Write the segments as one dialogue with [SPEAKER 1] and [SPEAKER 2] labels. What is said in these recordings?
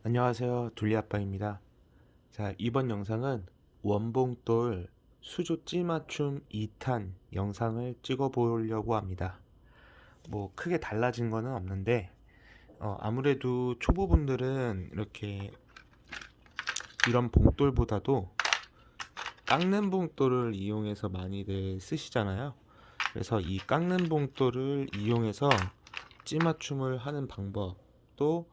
[SPEAKER 1] 안녕하세요, 둘리아빠입니다. 자, 이번 영상은 원봉돌 수조 찌맞춤 2탄 영상을 찍어 보려고 합니다. 뭐 크게 달라진 거는 없는데 아무래도 초보분들은 이렇게 이런 봉돌보다도 깎는 봉돌을 이용해서 많이들 쓰시잖아요. 그래서 이 깎는 봉돌을 이용해서 찌맞춤을 하는 방법도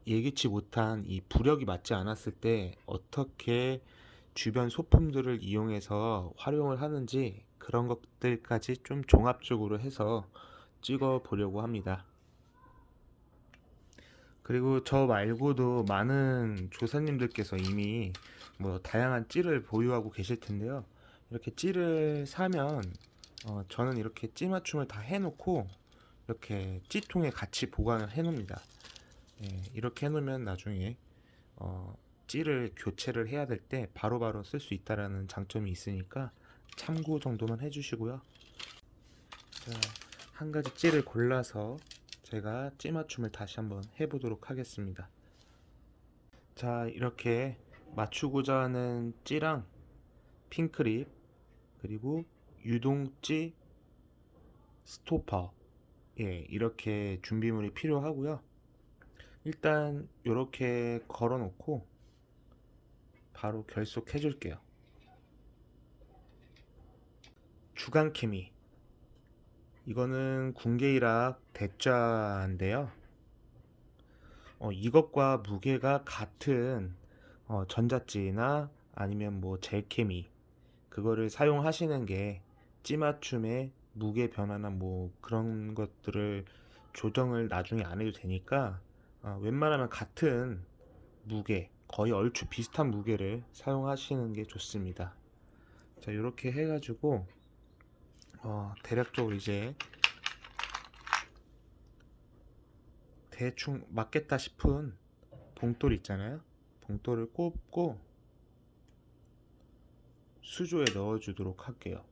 [SPEAKER 1] 예기치 못한 이 부력이 맞지 않았을 때 어떻게 주변 소품들을 이용해서 활용을 하는지 그런 것들까지 좀 종합적으로 해서 찍어 보려고 합니다. 그리고 저 말고도 많은 조사님들께서 이미 뭐 다양한 찌를 보유하고 계실 텐데요. 이렇게 찌를 사면 저는 이렇게 찌 맞춤을 다 해놓고 이렇게 찌통에 같이 보관을 해 놓습니다. 예, 이렇게 해놓으면 나중에 찌를 교체를 해야 될 때 바로바로 쓸 수 있다라는 장점이 있으니까 참고 정도만 해주시고요. 자, 한 가지 찌를 골라서 제가 찌 맞춤을 다시 한번 해보도록 하겠습니다. 자, 이렇게 맞추고자 하는 찌랑 핀크립 그리고 유동찌 스토퍼, 예, 이렇게 준비물이 필요하고요. 일단 이렇게 걸어 놓고 바로 결속해 줄게요. 주간케미, 이거는 군계일학 대자인데요. 이것과 무게가 같은 전자찌나 아니면 뭐 젤케미, 그거를 사용하시는 게 찌맞춤의 무게 변화나 뭐 그런 것들을 조정을 나중에 안 해도 되니까 웬만하면 같은 무게, 거의 얼추 비슷한 무게를 사용하시는 게 좋습니다. 자, 이렇게 해가지고 대략적으로 이제 대충 맞겠다 싶은 봉돌 있잖아요. 봉돌을 꼽고 수조에 넣어 주도록 할게요.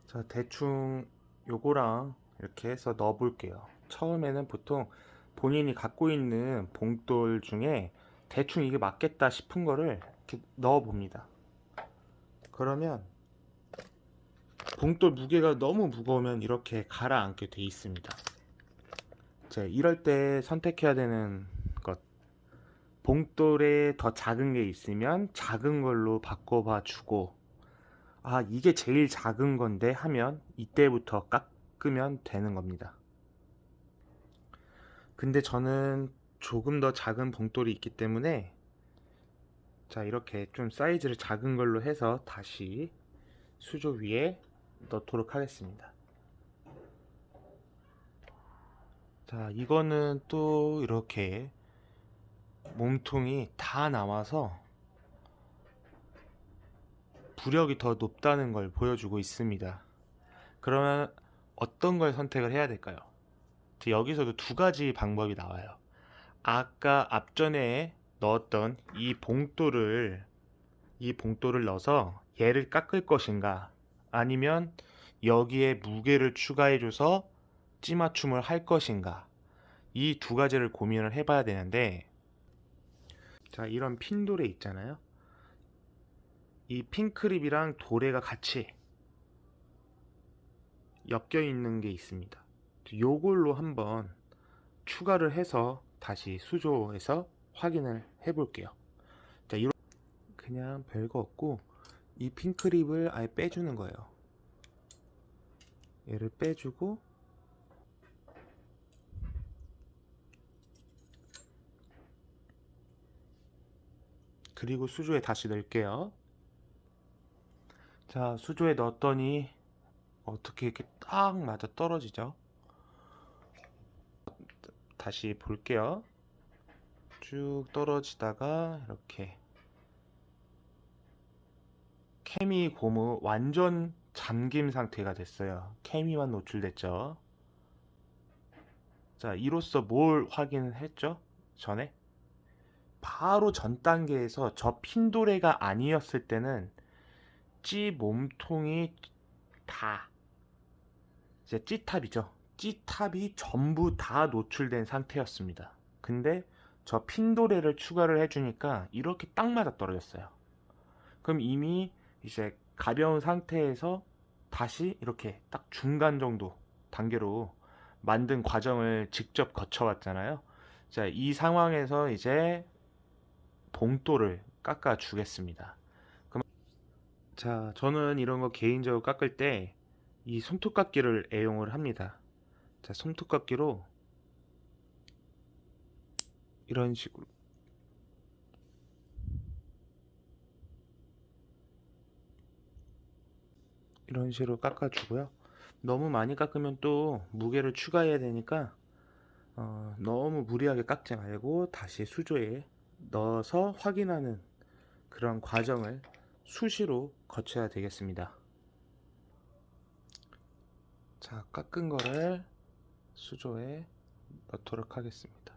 [SPEAKER 1] 자, 대충 요거랑 이렇게 해서 넣어 볼게요. 처음에는 보통 본인이 갖고 있는 봉돌 중에 대충 이게 맞겠다 싶은 거를 이렇게 넣어 봅니다. 그러면 봉돌 무게가 너무 무거우면 이렇게 가라앉게 돼 있습니다. 자, 이럴 때 선택해야 되는 것, 봉돌에 더 작은 게 있으면 작은 걸로 바꿔봐 주고, 아, 이게 제일 작은 건데 하면 이때부터 깎으면 되는 겁니다. 근데 저는 조금 더 작은 봉돌이 있기 때문에 자, 이렇게 좀 사이즈를 작은 걸로 해서 다시 수조 위에 넣도록 하겠습니다. 자, 이거는 또 이렇게 몸통이 다 나와서 부력이 더 높다는 걸 보여주고 있습니다. 그러면 어떤 걸 선택을 해야 될까요? 여기서도 두 가지 방법이 나와요. 아까 앞전에 넣었던 이 봉돌을 넣어서 얘를 깎을 것인가, 아니면 여기에 무게를 추가해줘서 찌맞춤을 할 것인가, 이 두 가지를 고민을 해봐야 되는데, 자, 이런 핀도레 있잖아요. 이 핀크립이랑 도레가 같이 엮여 있는 게 있습니다. 요걸로 한번 추가를 해서 다시 수조에서 확인을 해 볼게요. 자, 그냥 별거 없고 이 핀크립을 아예 빼주는 거예요. 얘를 빼주고 그리고 수조에 다시 넣을게요. 자, 수조에 넣었더니 어떻게 이렇게 딱 맞아 떨어지죠? 다시 볼게요. 쭉 떨어지다가 이렇게 케미 고무 완전 잠김 상태가 됐어요. 케미만 노출됐죠. 자, 이로써 뭘 확인을 했죠? 전에 바로 전 단계에서 저 핀도레가 아니었을 때는 찌 몸통이 다 이제 찌탑이죠. 찌탑이 전부 다 노출된 상태였습니다. 근데 저 핀도레를 추가를 해주니까 이렇게 딱 맞아 떨어졌어요. 그럼 이미 이제 가벼운 상태에서 다시 이렇게 딱 중간 정도 단계로 만든 과정을 직접 거쳐왔잖아요. 자, 이 상황에서 이제 봉돌을 깎아 주겠습니다. 그럼 자, 저는 이런 거 개인적으로 깎을 때 이 손톱깎이를 애용을 합니다. 자, 손톱깎이로 이런 식으로 깎아주고요. 너무 많이 깎으면 또 무게를 추가해야 되니까 너무 무리하게 깎지 말고 다시 수조에 넣어서 확인하는 그런 과정을 수시로 거쳐야 되겠습니다. 자, 깎은 거를 수조에 넣도록 하겠습니다.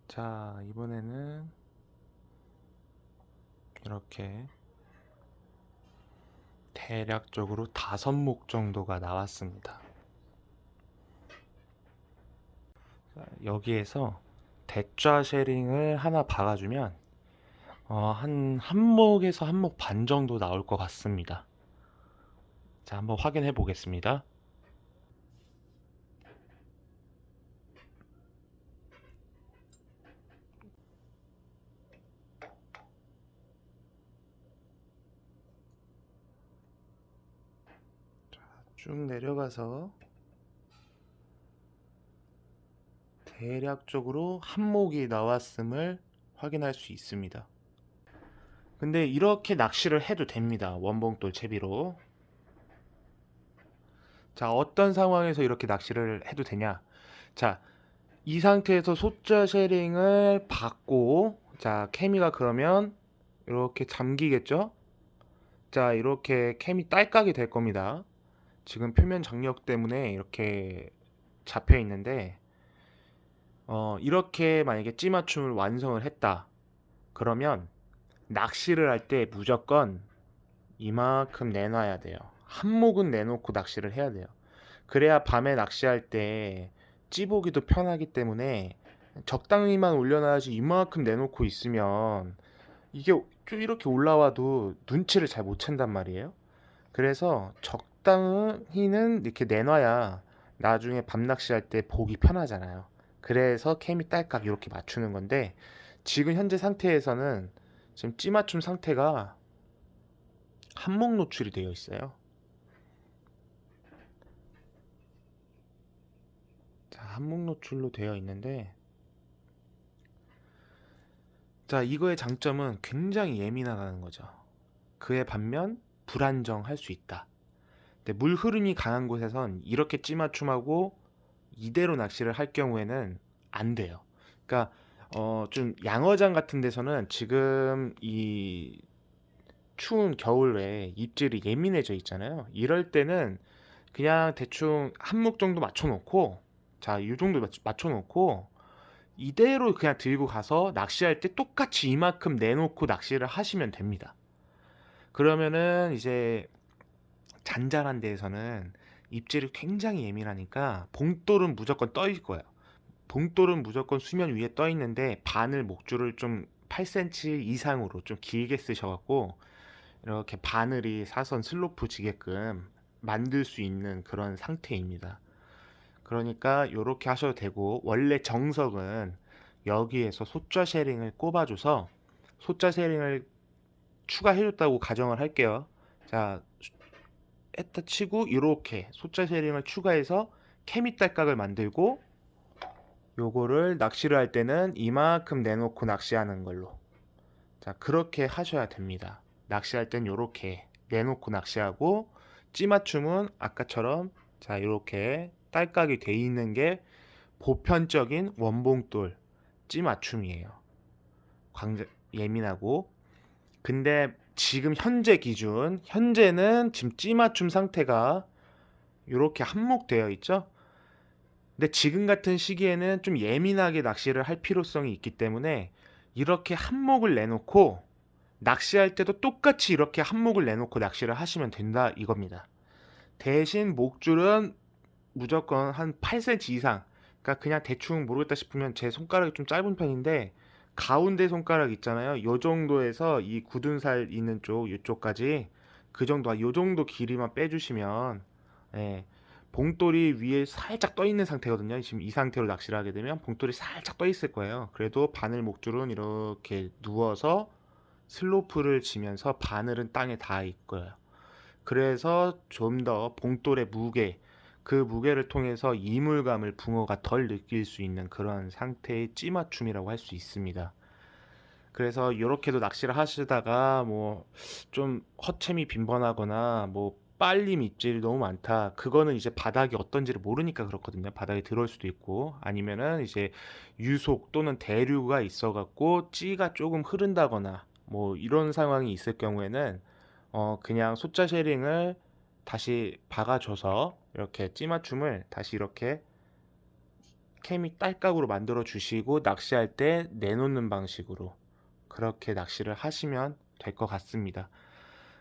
[SPEAKER 1] 자, 이번에는 이렇게 대략적으로 5목 정도가 나왔습니다. 자, 여기에서 대좌 쉐링을 하나 박아주면 한 목에서 한 목 반 정도 나올 것 같습니다. 자, 한번 확인해 보겠습니다. 쭉 내려가서 대략적으로 한 목이 나왔음을 확인할 수 있습니다. 근데 이렇게 낚시를 해도 됩니다. 원봉돌 채비로. 자, 어떤 상황에서 이렇게 낚시를 해도 되냐? 자, 이 상태에서 소자 쉐링을 받고, 자, 케미가 그러면 이렇게 잠기겠죠? 자, 이렇게 케미 딸깍이 될 겁니다. 지금 표면 장력 때문에 이렇게 잡혀 있는데, 이렇게 만약에 찌맞춤을 완성을 했다. 그러면 낚시를 할 때 무조건 이만큼 내놔야 돼요. 한 목은 내놓고 낚시를 해야 돼요. 그래야 밤에 낚시할 때 찌보기도 편하기 때문에 적당히만 올려놔야지 이만큼 내놓고 있으면 이게 좀 이렇게 올라와도 눈치를 잘 못 챈단 말이에요. 그래서 적당히는 이렇게 내놔야 나중에 밤 낚시할 때 보기 편하잖아요. 그래서 케미 딸깍 이렇게 맞추는 건데 지금 현재 상태에서는 지금 찌맞춤 상태가 한목 노출이 되어 있어요. 자, 한목 노출로 되어 있는데 자, 이거의 장점은 굉장히 예민하다는 거죠. 그에 반면 불안정할 수 있다. 근데 물 흐름이 강한 곳에선 이렇게 찌맞춤하고 이대로 낚시를 할 경우에는 안 돼요. 그러니까 좀 양어장 같은 데서는 지금 이 추운 겨울에 입질이 예민해져 있잖아요. 이럴 때는 그냥 대충 한 목 정도 맞춰놓고 자, 이 정도 맞춰놓고 이대로 그냥 들고 가서 낚시할 때 똑같이 이만큼 내놓고 낚시를 하시면 됩니다. 그러면은 이제 잔잔한 데에서는 입질이 굉장히 예민하니까 봉돌은 무조건 떠 있을 거예요. 봉돌은 무조건 수면 위에 떠 있는데 바늘 목줄을 좀 8cm 이상으로 좀 길게 쓰셔갖고 이렇게 바늘이 사선 슬로프 지게끔 만들 수 있는 그런 상태입니다. 그러니까 이렇게 하셔도 되고 원래 정석은 여기에서 소자 쉐링을 꼽아줘서 소자 쉐링을 추가해줬다고 가정을 할게요. 자, 했다 치고 이렇게 소자 쉐링을 추가해서 케미 딸깍을 만들고 요거를 낚시를 할 때는 이만큼 내놓고 낚시하는 걸로 자, 그렇게 하셔야 됩니다. 낚시할 땐 요렇게 내놓고 낚시하고 찌맞춤은 아까처럼 자, 이렇게 딸깍이 돼 있는 게 보편적인 원봉돌 찌맞춤이에요. 예민하고 근데 지금 현재 기준 현재는 지금 찌맞춤 상태가 이렇게 한몫되어 있죠. 근데 지금 같은 시기에는 좀 예민하게 낚시를 할 필요성이 있기 때문에 이렇게 한몫을 내놓고 낚시할 때도 똑같이 이렇게 한몫을 내놓고 낚시를 하시면 된다 이겁니다. 대신 목줄은 무조건 한 8cm 이상. 그러니까 그냥 대충 모르겠다 싶으면 제 손가락이 좀 짧은 편인데 가운데 손가락 있잖아요. 요 정도에서 이 굳은 살 있는 쪽 이쪽까지 그 정도, 요 정도 길이만 빼주시면 예, 봉돌이 위에 살짝 떠 있는 상태거든요. 지금 이 상태로 낚시를 하게 되면 봉돌이 살짝 떠 있을 거예요. 그래도 바늘 목줄은 이렇게 누워서 슬로프를 지면서 바늘은 땅에 닿아 있고요. 그래서 좀 더 봉돌의 무게, 그 무게를 통해서 이물감을 붕어가 덜 느낄 수 있는 그런 상태의 찌맞춤이라고 할 수 있습니다. 그래서 이렇게도 낚시를 하시다가 뭐 좀 허챔이 빈번하거나 뭐 빨림 입질이 너무 많다. 그거는 이제 바닥이 어떤지를 모르니까 그렇거든요. 바닥에 들어올 수도 있고 아니면은 이제 유속 또는 대류가 있어갖고 찌가 조금 흐른다거나 뭐 이런 상황이 있을 경우에는 그냥 소자 쉐링을 다시 박아줘서 이렇게 찌맞춤을 다시 이렇게 케미 딸깍으로 만들어 주시고 낚시할 때 내놓는 방식으로 그렇게 낚시를 하시면 될 것 같습니다.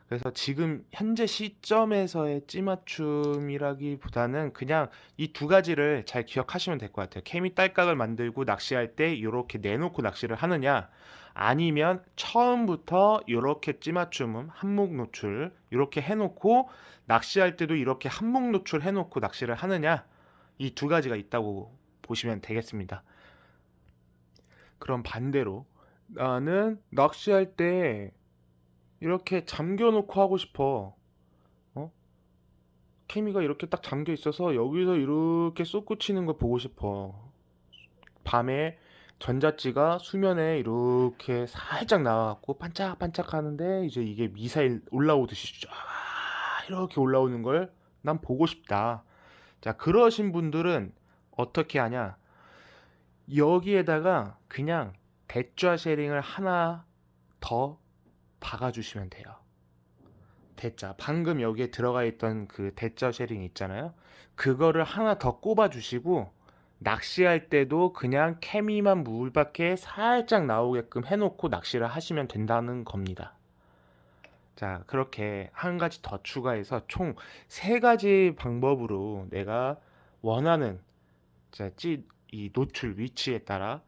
[SPEAKER 1] 그래서 지금 현재 시점에서의 찌맞춤이라기보다는 그냥 이 두 가지를 잘 기억하시면 될 것 같아요. 케미 딸깍을 만들고 낚시할 때 이렇게 내놓고 낚시를 하느냐, 아니면 처음부터 이렇게 찌맞춤은 한목 노출 이렇게 해놓고 낚시할 때도 이렇게 한목 노출 해놓고 낚시를 하느냐, 이 두 가지가 있다고 보시면 되겠습니다. 그럼 반대로 나는 낚시할 때 이렇게 잠겨놓고 하고 싶어. 어? 케미가 이렇게 딱 잠겨 있어서 여기서 이렇게 솟구치는 거 보고 싶어. 밤에 전자찌가 수면에 이렇게 살짝 나와갖고 반짝반짝 하는데 이제 이게 미사일 올라오듯이 쫙 이렇게 올라오는 걸 난 보고 싶다. 자, 그러신 분들은 어떻게 하냐? 여기에다가 그냥 대좌 쉐링을 하나 더 박아주시면 돼요. 대자, 방금 여기에 들어가 있던 그 대자 쉐링 있잖아요. 그거를 하나 더 꼽아 주시고 낚시할 때도 그냥 케미만 물밖에 살짝 나오게끔 해놓고 낚시를 하시면 된다는 겁니다. 자, 그렇게 한 가지 더 추가해서 총 세 가지 방법으로 내가 원하는 이 노출 위치에 따라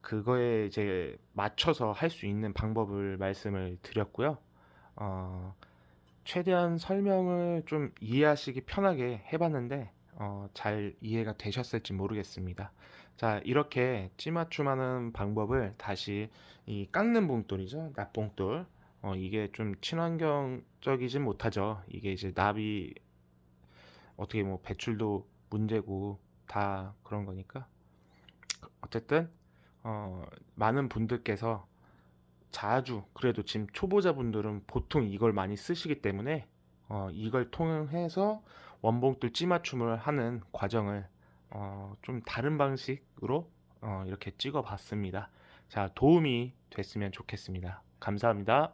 [SPEAKER 1] 그거에 이제 맞춰서 할 수 있는 방법을 말씀을 드렸고요. 어, 최대한 설명을 좀 이해하시기 편하게 해봤는데 잘 이해가 되셨을지 모르겠습니다. 자, 이렇게 찌맞춤하는 방법을 다시 이 깎는 봉돌이죠. 납봉돌. 이게 좀 친환경적이진 못하죠. 이게 이제 납이 어떻게 뭐 배출도 문제고 다 그런 거니까. 어쨌든 많은 분들께서 자주 그래도 지금 초보자분들은 보통 이걸 많이 쓰시기 때문에 이걸 통해서 원봉돌 찌맞춤을 하는 과정을 좀 다른 방식으로 이렇게 찍어 봤습니다. 자, 도움이 됐으면 좋겠습니다. 감사합니다.